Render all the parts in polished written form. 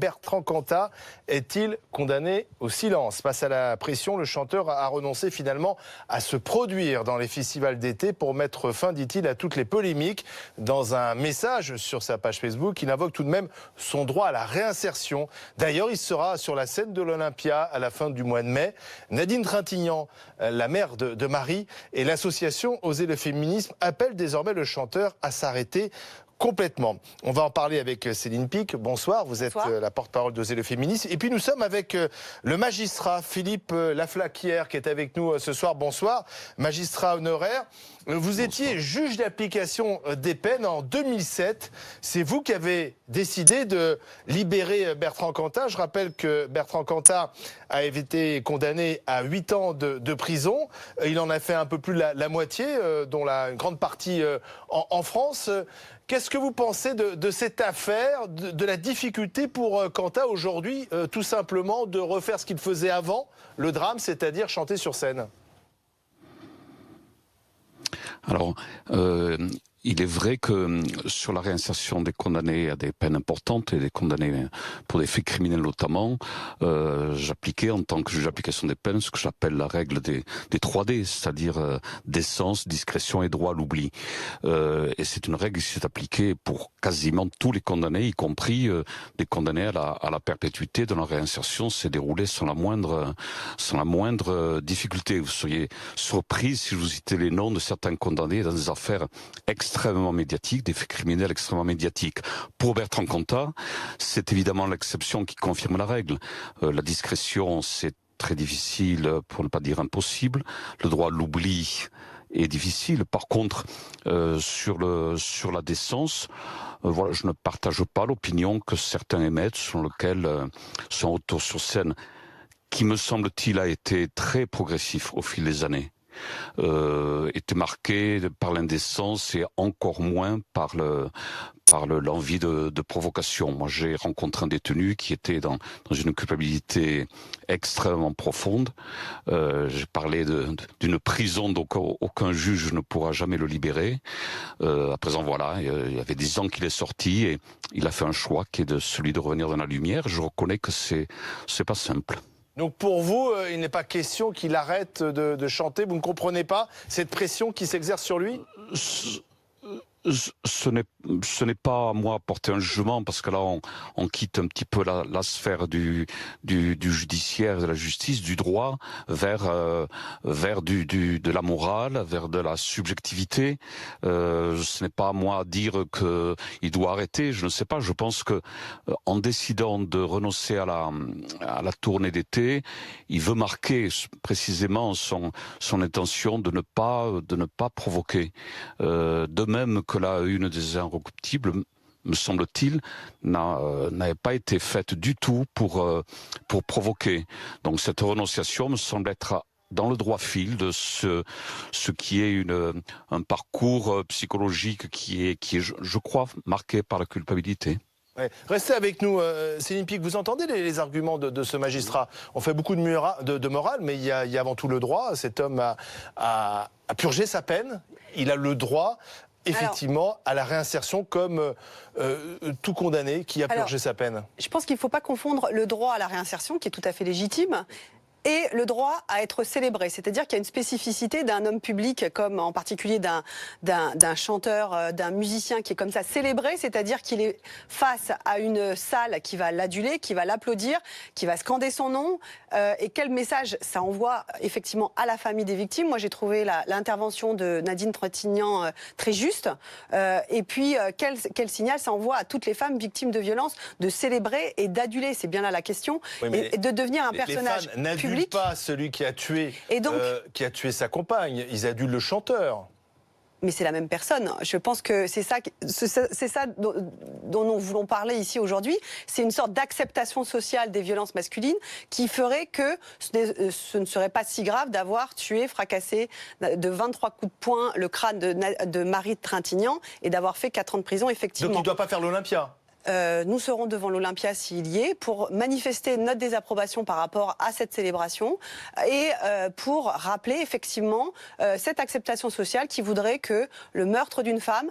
Bertrand Cantat est-il condamné au silence? Face à la pression, le chanteur a renoncé finalement à se produire dans les festivals d'été pour mettre fin, dit-il, à toutes les polémiques. Dans un message sur sa page Facebook, il invoque tout de même son droit à la réinsertion. D'ailleurs, il sera sur la scène de l'Olympia à la fin du mois de mai. Nadine Trintignant, la mère de Marie, et l'association Oser le féminisme appellent désormais le chanteur à s'arrêter complètement. On va en parler avec Céline Pic. Bonsoir, vous êtes la porte-parole d'Oser le féminisme. Et puis nous sommes avec le magistrat Philippe Laflaquière qui est avec nous ce soir. Bonsoir, magistrat honoraire. Vous étiez juge d'application des peines en 2007. C'est vous qui avez décidé de libérer Bertrand Cantat. Je rappelle que Bertrand Cantat a été condamné à 8 ans de prison. Il en a fait un peu plus la moitié, dont une grande partie en France. Qu'est-ce que vous pensez de cette affaire, de la difficulté pour Cantat aujourd'hui, tout simplement, de refaire ce qu'il faisait avant le drame, c'est-à-dire chanter sur scène? Alors, il est vrai que sur la réinsertion des condamnés à des peines importantes et des condamnés pour des faits criminels notamment, j'appliquais en tant que juge d'application des peines ce que j'appelle la règle des 3D, c'est-à-dire décence, discrétion et droit à l'oubli. Et c'est une règle qui s'est appliquée pour quasiment tous les condamnés, y compris des condamnés à la perpétuité dont la réinsertion s'est déroulée sans la moindre difficulté. Vous seriez surpris si je vous citais les noms de certains condamnés dans des affaires extrêmement médiatiques, des faits criminels extrêmement médiatiques. Pour Bertrand Cantat, c'est évidemment l'exception qui confirme la règle. La discrétion, c'est très difficile, pour ne pas dire impossible. Le droit à l'oubli est difficile. Par contre, sur la décence, voilà, je ne partage pas l'opinion que certains émettent, selon lequel son retour sur scène, qui me semble-t-il a été très progressif au fil des années, était marqué par l'indécence et encore moins par l'envie de provocation. Moi, j'ai rencontré un détenu qui était dans une culpabilité extrêmement profonde. J'ai parlé d'une prison, donc aucun juge ne pourra jamais le libérer. À présent, voilà, il y avait 10 ans qu'il est sorti et il a fait un choix qui est celui de revenir dans la lumière. Je reconnais que c'est pas simple. Donc pour vous, il n'est pas question qu'il arrête de chanter. Vous ne comprenez pas cette pression qui s'exerce sur lui? Ce n'est pas à moi à porter un jugement, parce que là on quitte un petit peu la sphère du judiciaire, de la justice, du droit, vers de la morale, vers de la subjectivité. Ce n'est pas à moi à dire que il doit arrêter. Je ne sais pas. Je pense que en décidant de renoncer à la tournée d'été, il veut marquer précisément son intention de ne pas provoquer. De même que la une des inrecuptibles, me semble-t-il, n'avait pas été faite du tout pour provoquer. Donc cette renonciation me semble être dans le droit fil de ce qui est un parcours psychologique qui est, je crois, marqué par la culpabilité. Ouais. Restez avec nous, Céline Pic. Vous entendez les arguments de ce magistrat? On fait beaucoup de morale, mais il y a avant tout le droit. Cet homme a purgé sa peine. Il a le droit, effectivement, à la réinsertion comme tout condamné qui a purgé sa peine. Je pense qu'il ne faut pas confondre le droit à la réinsertion, qui est tout à fait légitime, et le droit à être célébré. C'est-à-dire qu'il y a une spécificité d'un homme public, comme en particulier d'un chanteur, d'un musicien qui est comme ça célébré, c'est-à-dire qu'il est face à une salle qui va l'aduler, qui va l'applaudir, qui va scander son nom. Et quel message ça envoie effectivement à la famille des victimes? Moi, j'ai trouvé l'intervention de Nadine Trintignant très juste. Et puis, quel signal ça envoie à toutes les femmes victimes de violences de célébrer et d'aduler? C'est bien là la question. Oui, et de devenir un personnage public. Pas celui qui a tué, qui a tué sa compagne. Ils adulent le chanteur. Mais c'est la même personne. Je pense que c'est ça dont nous voulons parler ici aujourd'hui. C'est une sorte d'acceptation sociale des violences masculines qui ferait que ce ne serait pas si grave d'avoir tué, fracassé de 23 coups de poing le crâne de Marie de Trintignant et d'avoir fait 4 ans de prison, effectivement. Donc il ne doit pas faire l'Olympia? Nous serons devant l'Olympia s'il y est pour manifester notre désapprobation par rapport à cette célébration et pour rappeler effectivement cette acceptation sociale qui voudrait que le meurtre d'une femme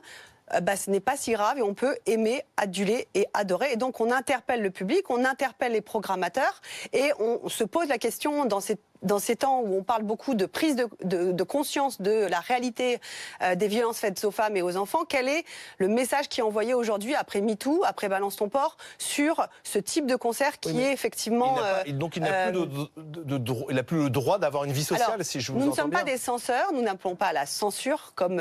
ce n'est pas si grave et on peut aimer, aduler et adorer. Et donc on interpelle le public, on interpelle les programmateurs et on se pose la question dans ces temps où on parle beaucoup de prise de conscience de la réalité des violences faites aux femmes et aux enfants, quel est le message qui est envoyé aujourd'hui après MeToo, après Balance ton porc, sur ce type de concert qui est effectivement... Donc il n'a plus le droit d'avoir une vie sociale, alors, si je vous nous ne entends sommes bien. pas des censeurs, nous n'appelons pas à la censure, comme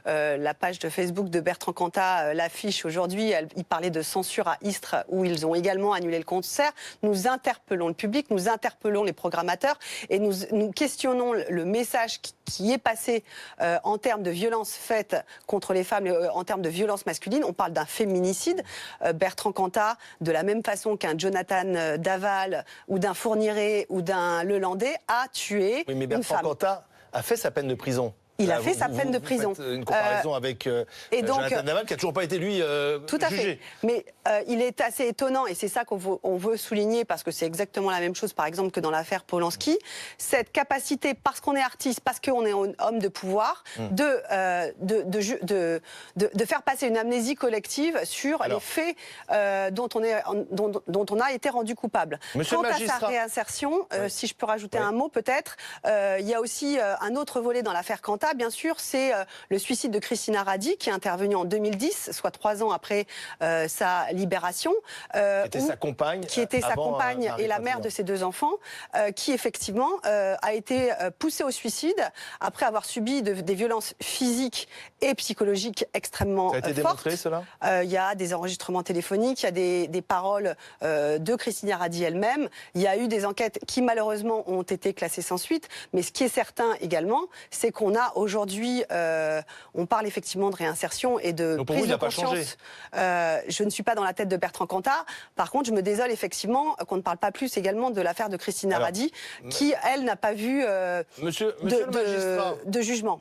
la page de Facebook de Bertrand Cantat l'affiche aujourd'hui. Il parlait de censure à Istres, où ils ont également annulé le concert. Nous interpellons le public, nous interpellons les programmateurs, et nous questionnons le message qui est passé en termes de violences faites contre les femmes, en termes de violences masculines. On parle d'un féminicide. Bertrand Cantat, de la même façon qu'un Jonathan Daval ou d'un Fourniret ou d'un Lelandais, a tué Oui, mais une Bertrand femme. Cantat a fait sa peine de prison. Il a fait sa peine de prison. Vous faites une comparaison avec Jonathan Daval, qui n'a toujours pas été, lui, tout à jugé. fait. Mais il est assez étonnant, et c'est ça qu'on veut souligner, parce que c'est exactement la même chose, par exemple, que dans l'affaire Polanski, cette capacité, parce qu'on est artiste, parce qu'on est homme de pouvoir, de faire passer une amnésie collective sur les faits dont on a été rendu coupable. Monsieur Quant le à magistrat, sa réinsertion, si je peux rajouter un mot peut-être, il y a aussi un autre volet dans l'affaire Cantat, bien sûr, c'est le suicide de Christina Radi, qui est intervenu en 2010, soit 3 ans après sa libération. Qui était sa compagne. Qui était sa compagne et la mère de ses 2 enfants, qui effectivement a été poussée au suicide après avoir subi des violences physiques et psychologiques extrêmement fortes. Ça a été démontré, cela ? Il y a des enregistrements téléphoniques, il y a des paroles de Christina Radi elle-même. Il y a eu des enquêtes qui malheureusement ont été classées sans suite. Mais ce qui est certain également, c'est qu'on a aujourd'hui, on parle effectivement de réinsertion et de donc pour vous, prise il de n'a pas conscience. changé. Je ne suis pas dans la tête de Bertrand Cantat. Par contre, je me désole effectivement qu'on ne parle pas plus également de l'affaire de Christina Radi, qui, elle, n'a pas vu Monsieur le magistrat. de jugement.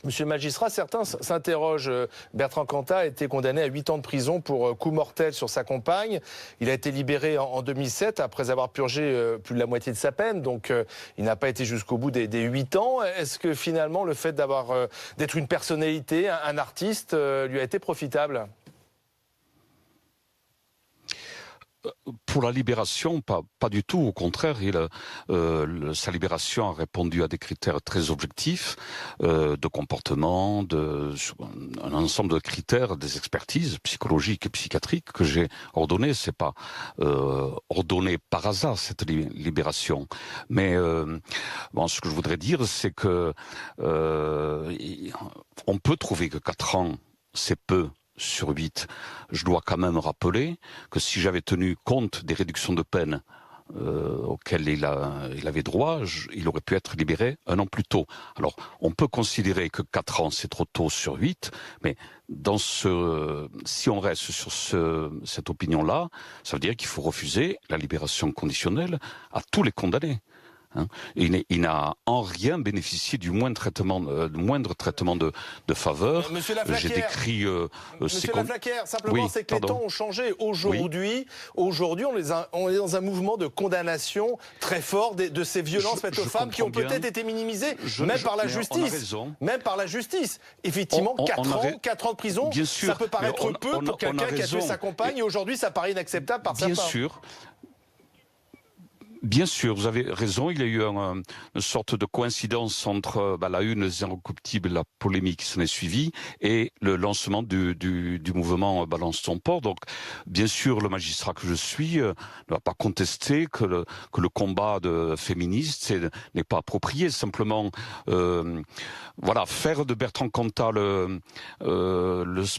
Monsieur le magistrat, certains s'interrogent. Bertrand Cantat a été condamné à 8 ans de prison pour coup mortel sur sa compagne. Il a été libéré en 2007 après avoir purgé plus de la moitié de sa peine. Donc il n'a pas été jusqu'au bout des 8 ans. Est-ce que finalement le fait d'être une personnalité, un artiste, lui a été profitable ? Pour la libération, pas du tout. Au contraire, sa libération a répondu à des critères très objectifs de comportement, un ensemble de critères, des expertises psychologiques et psychiatriques que j'ai ordonnées. C'est pas ordonné par hasard cette libération. Mais ce que je voudrais dire, c'est que on peut trouver que 4 ans, c'est peu sur 8. Je dois quand même rappeler que si j'avais tenu compte des réductions de peine auxquelles il avait droit, il aurait pu être libéré 1 an plus tôt. Alors, on peut considérer que 4 ans, c'est trop tôt sur 8, mais si on reste sur cette opinion-là, ça veut dire qu'il faut refuser la libération conditionnelle à tous les condamnés. Il n'a en rien bénéficié du moindre traitement de faveur. Monsieur Laflaquière, j'ai décrit Monsieur Laflaquière, simplement, c'est que les temps ont changé. Aujourd'hui, on est dans un mouvement de condamnation très fort de ces violences faites aux femmes qui ont peut-être été minimisées, même par la justice. Même par la justice. Effectivement, 4 ans de prison, bien sûr, ça peut paraître peu pour quelqu'un qui a tué sa compagne, et aujourd'hui, ça paraît inacceptable par certains. Bien sûr. Bien sûr, vous avez raison, il y a eu une sorte de coïncidence entre la une des Inrecuptibles, la polémique qui s'en est suivie, et le lancement du mouvement Balance ton porc. Donc, bien sûr, le magistrat que je suis ne va pas contester que le combat féministe n'est pas approprié. Simplement, faire de Bertrand Cantat le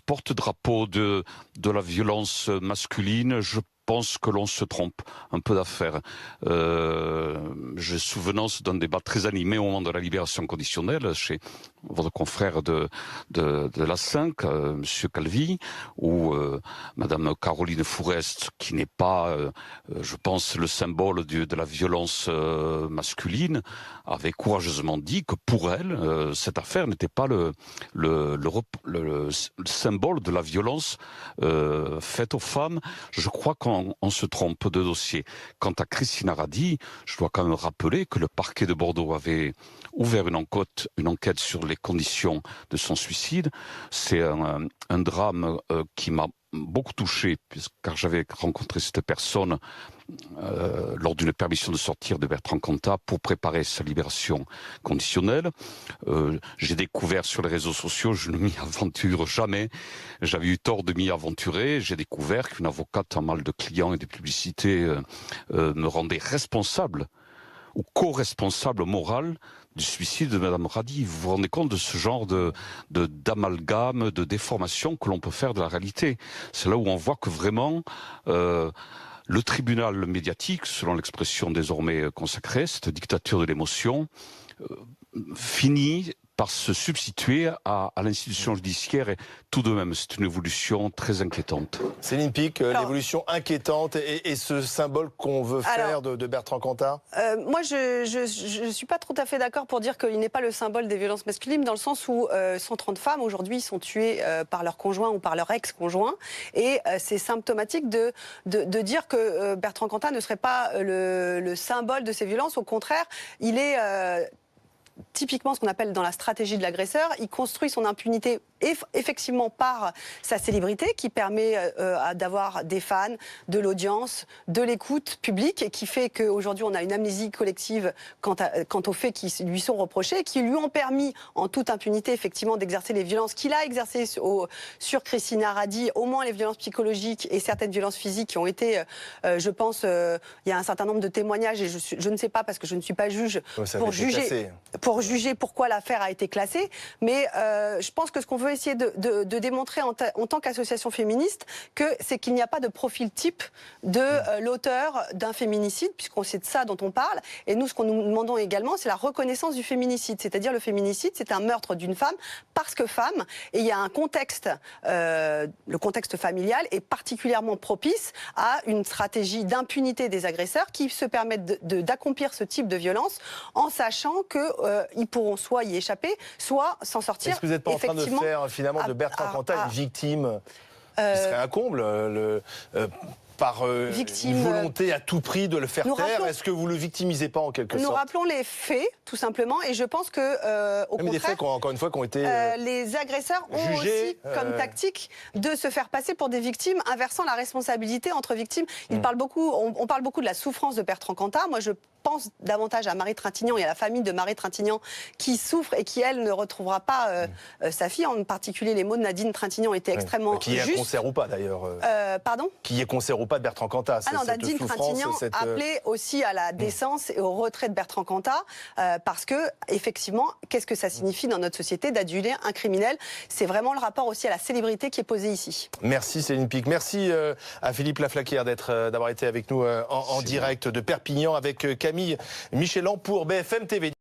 porte-drapeau de la violence masculine, je pense que l'on se trompe un peu d'affaire. J'ai souvenance d'un débat très animé au moment de la libération conditionnelle chez votre confrère de la 5, Monsieur Calvi, où Madame Caroline Fourest, qui n'est pas, je pense, le symbole de la violence masculine, avait courageusement dit que pour elle, cette affaire n'était pas le symbole de la violence faite aux femmes. Je crois qu'on on se trompe de dossier. Quant à Christina Radi, je dois quand même rappeler que le parquet de Bordeaux avait ouvert une enquête sur les conditions de son suicide. C'est un drame qui m'a beaucoup touché, car j'avais rencontré cette personne lors d'une permission de sortir de Bertrand Cantat pour préparer sa libération conditionnelle. J'ai découvert sur les réseaux sociaux, je ne m'y aventure jamais, j'avais eu tort de m'y aventurer, j'ai découvert qu'une avocate en mal de clients et de publicités me rendait responsable ou co-responsable moral du suicide de Madame Radi. Vous vous rendez compte de ce genre d'amalgame, de déformation que l'on peut faire de la réalité? C'est là où on voit que vraiment le tribunal médiatique, selon l'expression désormais consacrée, cette dictature de l'émotion, finit par se substituer à l'institution judiciaire, et tout de même, c'est une évolution très inquiétante. Céline Picq, l'évolution inquiétante et ce symbole qu'on veut faire de Bertrand Cantat. Moi, je ne suis pas tout à fait d'accord pour dire qu'il n'est pas le symbole des violences masculines, dans le sens où 130 femmes, aujourd'hui, sont tuées par leur conjoint ou par leur ex-conjoint, et c'est symptomatique de dire que Bertrand Cantat ne serait pas le symbole de ces violences. Au contraire, il est... typiquement ce qu'on appelle dans la stratégie de l'agresseur, il construit son impunité effectivement par sa célébrité qui permet d'avoir des fans, de l'audience, de l'écoute publique, et qui fait qu'aujourd'hui on a une amnésie collective quant aux faits qui lui sont reprochés, qui lui ont permis en toute impunité effectivement d'exercer les violences qu'il a exercées sur Christina Radi, au moins les violences psychologiques et certaines violences physiques qui ont été, je pense, il y a un certain nombre de témoignages, et je ne sais pas parce que je ne suis pas juge pour juger pourquoi l'affaire a été classée, mais je pense que ce qu'on veut essayer de démontrer en tant qu'association féministe, c'est qu'il n'y a pas de profil type de l'auteur d'un féminicide, puisqu'on sait de ça dont on parle. Et nous, ce qu'on nous demandons également, c'est la reconnaissance du féminicide. C'est-à-dire le féminicide, c'est un meurtre d'une femme parce que femme, et il y a un contexte, le contexte familial est particulièrement propice à une stratégie d'impunité des agresseurs qui se permettent d'accomplir ce type de violence en sachant qu'ils pourront soit y échapper, soit s'en sortir. Est-ce que vous n'êtes pas en train de faire finalement de Bertrand Cantat une victime qui serait un comble par une volonté à tout prix de le faire taire? Est-ce que vous ne le victimisez pas en quelque sorte? Nous rappelons les faits, tout simplement, et je pense que, au contraire, des faits, encore une fois, qui ont été les agresseurs ont jugés, aussi comme tactique de se faire passer pour des victimes, inversant la responsabilité entre victimes. On parle beaucoup de la souffrance de Bertrand Cantat. Moi, je pense davantage à Marie Trintignant et à la famille de Marie Trintignant qui souffre et qui, elle, ne retrouvera pas sa fille. En particulier, les mots de Nadine Trintignant étaient extrêmement justes. Qui est concert ou pas, d'ailleurs. Pardon? Qui est concert ou pas de Bertrand Cantat. Ah non, Nadine Trintignant appelait aussi à la décence et au retrait de Bertrand Cantat, parce que, effectivement, qu'est-ce que ça signifie dans notre société d'aduler un criminel? C'est vraiment le rapport aussi à la célébrité qui est posé ici. Merci Céline Picq. Merci à Philippe Laflaquière d'avoir été avec nous en direct de Perpignan avec Camille Michelan pour BFM TV.